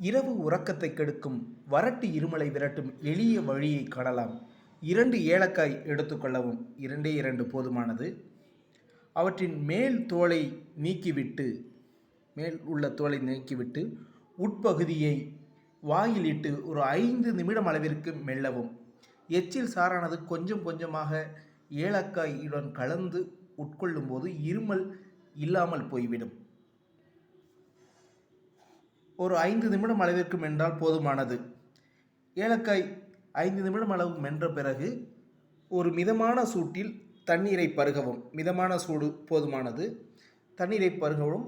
இரவு உறக்கத்தை கெடுக்கும் வறட்டு இருமலை விரட்டும் எளிய வழியை காணலாம். 2 ஏலக்காய் எடுத்துக்கொள்ளவும். 2 போதுமானது. அவற்றின் மேல் உள்ள தோலை நீக்கிவிட்டு உட்பகுதியை வாயிலிட்டு ஒரு 5 நிமிடம் அளவிற்கு மெல்லவும். எச்சில் சாறானது கொஞ்சம் கொஞ்சமாக ஏலக்காயுடன் கலந்து உட்கொள்ளும்போது இருமல் இல்லாமல் போய்விடும். ஒரு 5 நிமிடம் அளவிற்கு மென்றால் போதுமானது. ஏலக்காய் 5 நிமிடம் அளவு மென்ற பிறகு ஒரு மிதமான சூட்டில் தண்ணீரை பருகவும். மிதமான சூடு போதுமானது. தண்ணீரை பருகவும்